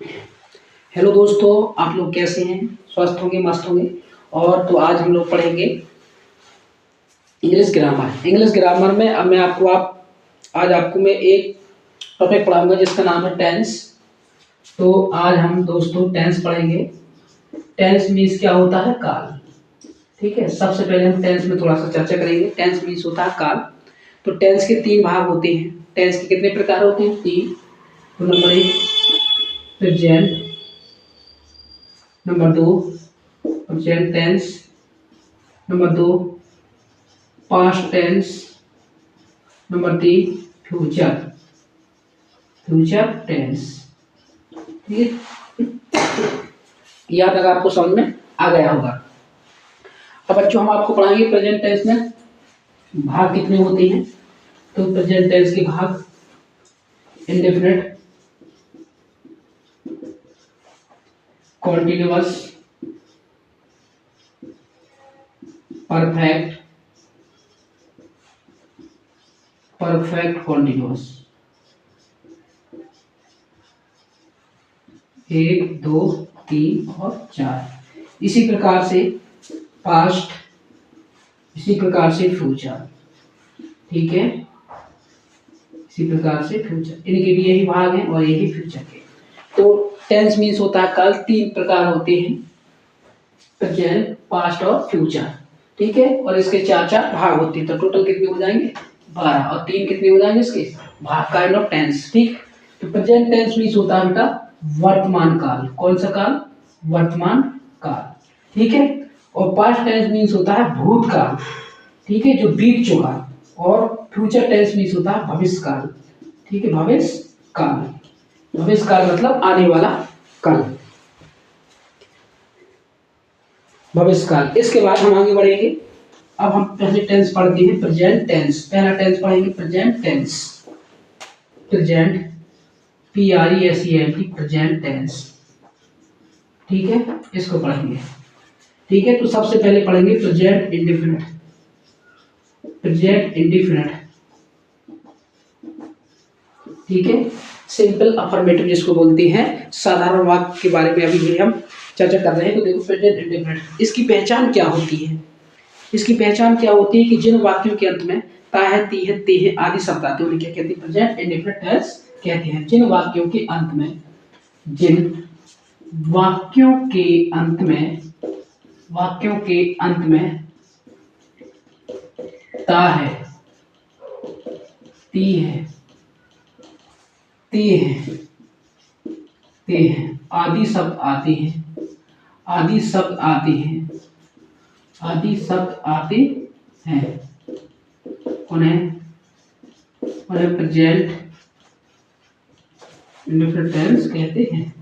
Hello दोस्तों, आप लोग कैसे हैं? स्वस्थ होंगे, मस्त होंगे। और तो आज हम लोग पढ़ेंगे इंग्लिश ग्रामर। इंग्लिश ग्रामर में अब मैं आपको आप आज आपको मैं एक टॉपिक पढ़ाऊंगा जिसका नाम है टेंस। तो आज हम दोस्तों टेंस पढ़ेंगे। टेंस मीन्स क्या होता है? काल। ठीक है, सबसे पहले हम टेंस में थोड़ा सा चर्चा करेंगे। टेंस मीन्स होता है काल। तो टेंस के तीन भाग होते हैं। टेंस के कितने प्रकार होते हैं? तीन। तो नंबर एक प्रेजेंट, नंबर दो प्रेजेंट टेंस, नंबर दो पास्ट टेंस, नंबर तीन फ्यूचर फ्यूचर टेंस। ठीक है, यहाँ तक आपको समझ में आ गया होगा। अब बच्चों हम आपको पढ़ाएंगे प्रेजेंट टेंस में भाग कितने होते हैं। तो प्रेजेंट टेंस के भाग indefinite, continuous, perfect, perfect continuous. एक, दो, तीन और चार। इसी प्रकार से पास्ट, इसी प्रकार से फ्यूचर। ठीक है, इसी प्रकार से फ्यूचर, इनके भी यही भाग हैं और यही फ्यूचर के। तो टेंस मीन्स होता है काल। तीन प्रकार होते हैं, प्रेजेंट, पास्ट और फ्यूचर। ठीक है, और इसके चार चार भाग होते हैं। तो टोटल कितने हो जाएंगे? 12। और तीन कितने हो जाएंगे इसके भाग? Kind of tense. ठीक, तो प्रेजेंट टेंस मीन्स होता है बेटा वर्तमान काल। कौन सा काल? वर्तमान काल। ठीक है, और पास्ट टेंस मीन्स होता है भूतकाल। ठीक है, जो बीत चुका। और फ्यूचर टेंस मीन्स होता है भविष्य काल। ठीक है, भविष्य काल। भविष्य काल मतलब आने वाला काल, भविष्य काल। इसके बाद हम आगे बढ़ेंगे। अब हम पहले टेंस पढ़ते हैं प्रेजेंट टेंस। पहला टेंस पढ़ेंगे present tense. Present, PRESENT, present tense. ठीक है, इसको पढ़ेंगे। ठीक है, तो सबसे पहले पढ़ेंगे प्रेजेंट इंडेफिनिट। प्रेजेंट इंडेफिनिट, ठीक है, सिंपल अफर्मेटिव जिसको बोलते हैं, साधारण वाक्य के बारे में अभी भी हम चर्चा कर रहे हैं। तो देखो प्रेजेंट इंडेफिनिट, इसकी पहचान क्या होती है? इसकी पहचान क्या होती है कि जिन वाक्यों के अंत में ता है, ती है, ते है आदि शब्द आते हैं उन्हें क्या कहते हैं? प्रेजेंट इंडेफिनिट टेंस कहते हैं। जिन वाक्यों के अंत में, जिन वाक्यों के अंत में, वाक्यों के अंत में ता है, ती है, ते है, ते है आदि शब्द आते हैं, आदि शब्द आते हैं, आदि शब्द आते हैं, उन्हें प्रेजेंट इंडेफिनिट टेंस कहते हैं,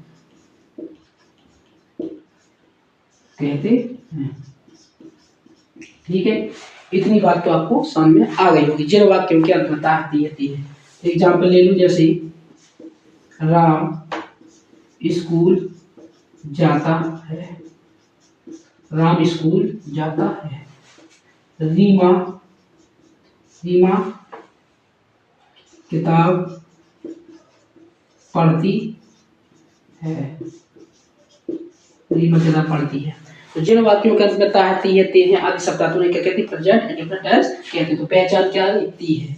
कहते हैं। ठीक है, इतनी बात तो आपको समझ में आ गई होगी। जिन वाक्यों के अंत में ता है, ती है। एग्जाम्पल ले लूं, जैसे राम स्कूल जाता है, राम स्कूल जाता है। रीमा, रीमा किताब पढ़ती है, रीमा किताब पढ़ती है। तो जिन वाक्यों के अंत में ता है, ती है, ते है आदि शब्द आते हैं क्या कहते हैं? प्रेजेंट इंडेफिनिट टेंस कहते हैं। तो पहचान क्या है? ती है,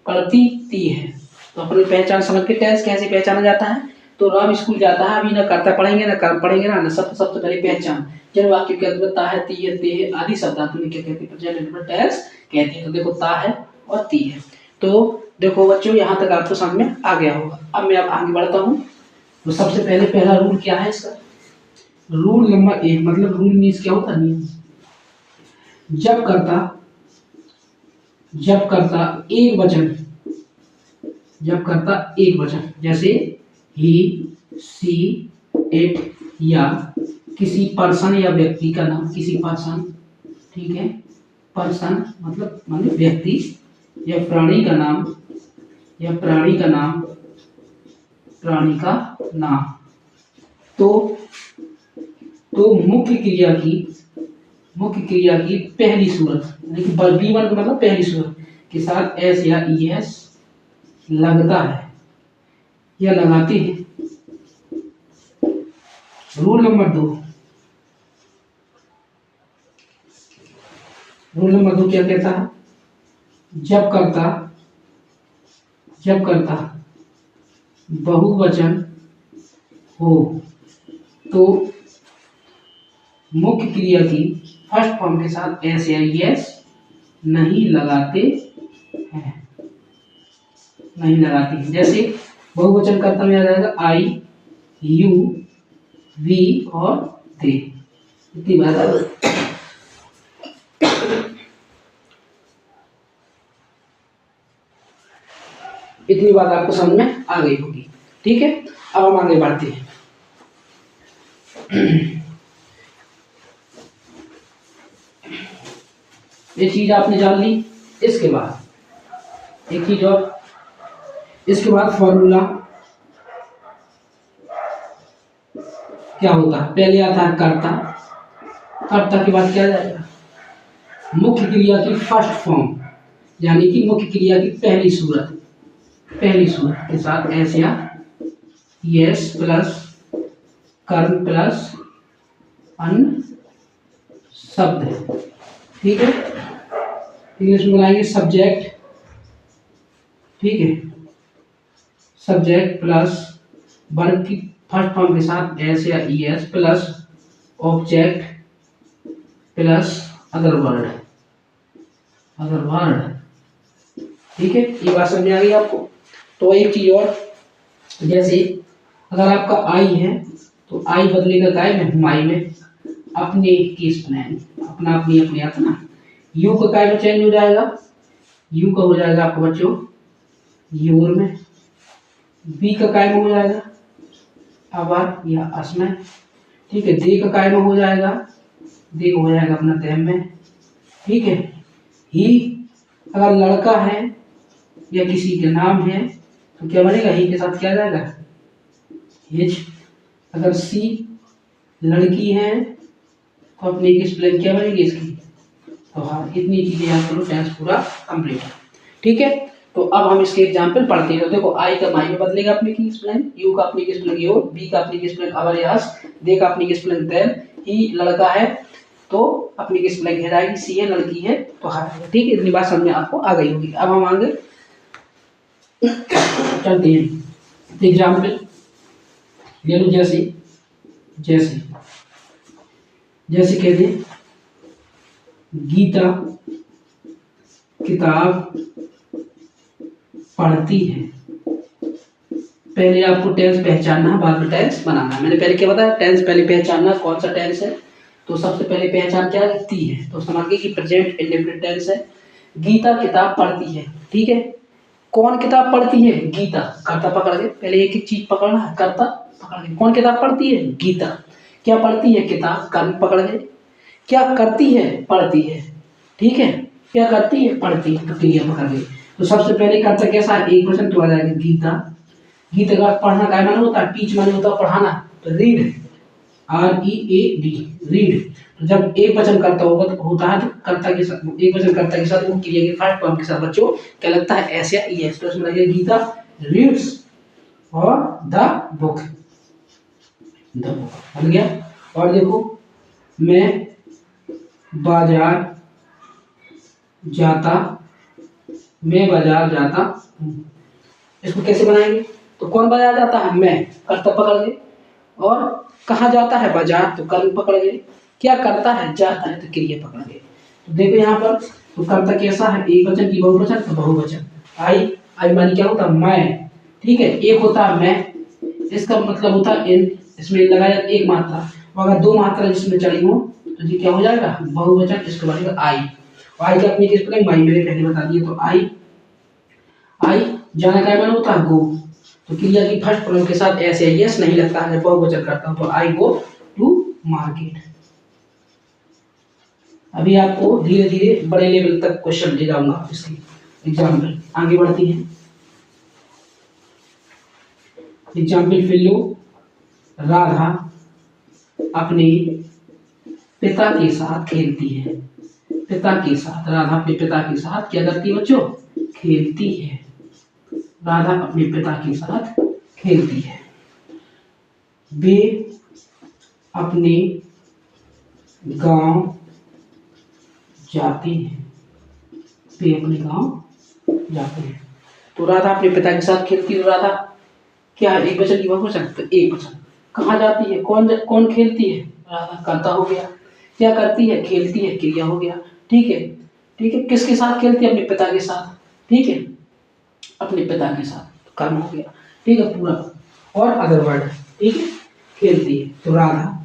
पढ़ती, ती है। तो अपनी पहचान समझ के टेंस कैसे पहचाना जाता है? तो राम स्कूल जाता है, अभी ना करता पढ़ेंगे ना कर्म पढ़ेंगे ना सबसे पहले पहचान। जिन वाक्यों के अंत में ता है, ती है, ते है आदि शब्द आते हैं क्या कहते हैं? प्रेजेंट इंडेफिनिट टेंस कहते हैं। तो देखो ता है और ती है। तो देखो बच्चों, यहाँ तक आपको समझ में आ गया होगा। अब मैं अब आगे बढ़ता हूँ। तो सबसे पहले पहला रूल क्या है इसका? रूल नंबर 1, मतलब रूल मीन्स क्या होता है? नियम। जब करता एक वचन, जब करता एक वचन, जैसे ही, सी, इट, या किसी पर्सन या व्यक्ति का नाम, किसी पर्सन, ठीक है, पर्सन मतलब माने व्यक्ति, या प्राणी का नाम, या प्राणी का नाम, प्राणी का नाम। तो मुख्य क्रिया की पहली सूरत, यानी कि B1 मतलब पहली सूरत के साथ एस या ES लगता है या लगाते हैं, रूल नंबर 2, रूल नंबर 2 क्या कहता है? जब करता बहुवचन हो तो मुख्य क्रिया की फर्स्ट फॉर्म के साथ एस या एस नहीं लगाते हैं, नहीं लगाते हैं। जैसे बहुवचन कर्ता में आ जाएगा आई, यू, वी और दे। इतनी बात आपको समझ में आ गई होगी। ठीक है, अब हम आगे बढ़ते हैं। ये चीज आपने जान ली। इसके बाद एक चीज और, इसके बाद फॉर्मूला क्या होता है? पहले आता है कर्ता, कर्ता के बाद क्या जाएगा? मुख्य क्रिया की फर्स्ट फॉर्म, यानी कि मुख्य क्रिया की पहली सूरत के साथ एस या यस प्लस कर्म प्लस अन्य शब्द। ठीक है, इंग्लिश में बनाएंगे सब्जेक्ट। ठीक है, सब्जेक्ट प्लस वर्ब की फर्स्ट फॉर्म के साथ एस या S plus object plus other word. ठीक है, ये बात समझ आ गई आपको? तो एक चीज और, जैसे अगर आपका आई है तो आई बदलेगा काय में? माई में। अपने केस प्लान, अपना अपनी अपने आता ना। यू का काय में चेंज हो जाएगा? यू का हो जाएगा आपको बच्चों योर में। बी का काय में हो जाएगा? अवर या अस में। ठीक है, दे का काय में हो जाएगा? दे हो जाएगा अपना देम में। ठीक है, ही अगर लड़का है या किसी का नाम है तो क्या बनेगा? ही के साथ क्या जाएगा? हिज। अगर सी लड़की है तो अपनी की स्पेलिंग क्या बनेगी इसकी? तो हाँ, इतनी चीजें याद करो, टेंस पूरा कंप्लीट है। ठीक है, तो अब हम इसके एग्जाम्पल पढ़ते हैं। तो देखो, आई का माई में बदलेगा अपनी की स्पेलिंग, यू का अपनी की स्पेलिंग योर, बी का अपनी की स्पेलिंग अवर या अस, दे का अपनी की स्पेलिंग देम, ही लड़का है तो अपनी की स्पेलिंग है जाएगी, सी है लड़की है तो हाँ। ठीक है, इतनी बात समझ में आपको आ गई होगी। अब हम आगे चलते हैं। एग्जाम्पल ले लो, जैसे कहते हैं गीता किताब पढ़ती है। पहले आपको टेंस पहचानना है, बाद में टेंस बनाना है। मैंने पहले क्या बताया? टेंस पहले पहचानना कौन सा टेंस है। तो सबसे पहले पहचान क्या ती है, तो समझ गए कि प्रेजेंट इंडेफिनिट टेंस है। गीता किताब पढ़ती है। ठीक है, कौन किताब पढ़ती है? गीता। कर्ता पकड़ के, पहले एक एक चीज पकड़ना है, कर्ता पकड़ के। कौन किताब पढ़ती है? गीता। क्या पढ़ती है? किताब। कर्म पकड़ के। क्या करती है? पढ़ती है। ठीक है, क्या करती है? पढ़ती है। तो क्रिया पकड़ के। तो सबसे पहले कर्ता कैसा है? एक वचन तो आ जाएगा गीता। गीता का पढ़ना क्या माने होता है? टीच माने होता है पढ़ाना, तो रीड, READ, रीड। तो जब एक वचन कर्ता होता है तो कर्ता के साथ, एक वचन कर्ता के साथ वो क्रिया के फर्स्ट फॉर्म के साथ बच्चों क्या लगता है? एस या ES। तो इसमें लगेगा गीता रीड्स और द बुक, बन गया। और देखो, मैं बाजार जाता हूँ। इसको कैसे बनाएंगे? तो कौन बाजार जाता है? मैं। कर्ता पकड़ गए। और कहाँ जाता है? बाजार। तो कर्म पकड़ गए। क्या करता है? जाता है। तो क्रिया पकड़ गए। तो देखो यहाँ पर, तो कर्ता कैसा है? एक वचन की बहुवचन, तो बहुवचन। आई मानी क्या होता है? मैं। ठीक है, एक होता है मैं, इसका मतलब होता है इन, इसमें लगाया एक मात्रा। अगर दो मात्रा जिसमें चली हो तो ये क्या हो जाएगा? बहुवचन। इसको बनेगा आई। आई का अपनी किस प्रकार? माई, मैंने पहले बता दिया। तो आई जाना का माना होता है? गो। तो क्रिया की फर्स्ट फॉर्म के साथ एस या यस नहीं लगता है, बहुवचन करता हूं तो आई गो टू मार्केट। अभी आपको धीरे धीरे बड़े लेवल तक क्वेश्चन ले जाऊंगा इसकी एग्जाम्पल। आगे बढ़ती है। एग्जाम्पल फिर लो। राधा अपने पिता के साथ खेलती है। पिता के साथ, राधा अपने पिता के साथ क्या करती है बच्चों? खेलती है। राधा अपने पिता के साथ खेलती है। वे अपने गांव जाती है। वे अपने गांव जाते हैं। तो राधा अपने पिता के साथ खेलती है। राधा क्या है, एक वचन की बहुवचन, तो एक वचन। कहाँ जाती है, कौन कौन खेलती है, राधा, कर्ता हो गया। क्या करती है, खेलती है, क्रिया हो गया। ठीक है, ठीक है, किसके साथ खेलती है, अपने पिता के साथ। ठीक है, अपने पिता के साथ कर्म हो गया। ठीक है, पूरा और अदर वर्ड। ठीक है, खेलती है, तो राधा,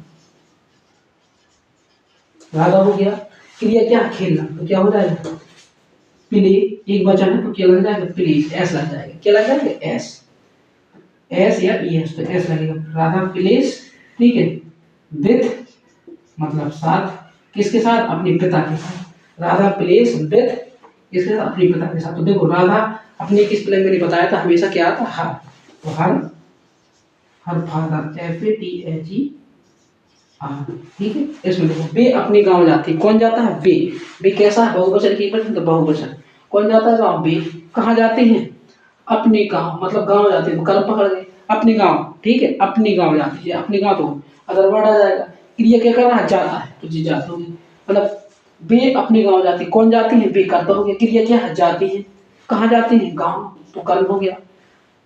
राधा हो गया। क्रिया क्या, खेलना, तो क्या हो जाएगा, प्ले। एक वचन है तो क्या लग जाएगा, प्लीज, एस लग जाएगा। क्या लग जाएगा, एस, एस या ईएस, तो एस लगेगा। राधा प्लेस, ठीक है, विथ मतलब साथ, किसके साथ, अपने पिता के साथ। राधा प्लेस विथ किसके साथ, अपने पिता के साथ। तो देखो राधा अपने किस प्ले मैंने बताया था, हमेशा क्या आता, हर। तो हर, हर फादर, FATHER। ठीक है, इसमें देखो वे अपने गांव जाते हैं। कौन जाता है, वे कैसा है, बहुवचन की वचन, तो बहुवचन। कौन जाता है गांव, वे। कहाँ जाते हैं, अपने गांव, मतलब गांव जाते हैं, कर्म पकड़ गए, अपने गांव। ठीक है, अपने गांव जाते हैं, अपने गांव, तो अदर वर्ड आ जाएगा। क्रिया क्या कर रहा है, जाता है, तो जी जाते होंगे, मतलब वे अपने गांव जाते हैं। कौन जाते हैं, वे करता हो गया। क्रिया क्या है, जाती है। कहाँ जाते हैं, गांव, तो कर्म हो गया।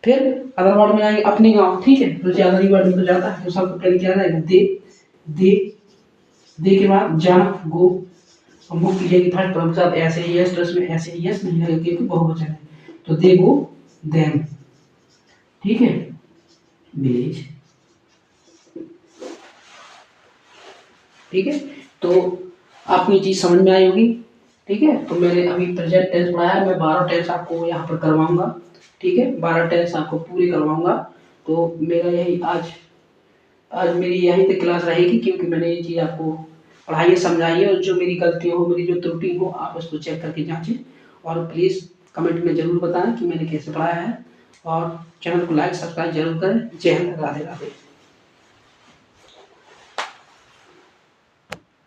फिर अदर वर्ड में आएंगे, अपने गांव। ठीक है, तो ज्यादा वर्ड में तो जाता है, तो सबको पहले क्या आएगा, दे, दे के बाद जा, गो। मुख्य क्रिया की थर्ड फॉर्म के साथ ऐसे ही एस, तो इसमें ऐसे ही एस नहीं लगेगा क्योंकि बहुवचन है। तो दे, गो, देम। ठीक है, विलेज। ठीक है, तो आपको ये चीज समझ में आई होगी। ठीक है, तो मैंने अभी प्रेजेंट टेंस पढ़ाया है, मैं 12 टेंस आपको यहाँ पर करवाऊंगा। ठीक है, 12 टेंस आपको पूरे करवाऊंगा। तो मेरा यही आज मेरी यहीं तक क्लास रहेगी, क्योंकि मैंने ये चीज़ आपको पढ़ाई समझाई है, और जो मेरी गलती हो, मेरी जो त्रुटि हो, आप उसको चेक करके जांचें। और प्लीज़ कमेंट में ज़रूर बताएं कि मैंने कैसे पढ़ाया है, और चैनल को लाइक सब्सक्राइब जरूर करें। जय हिंद, राधे राधे।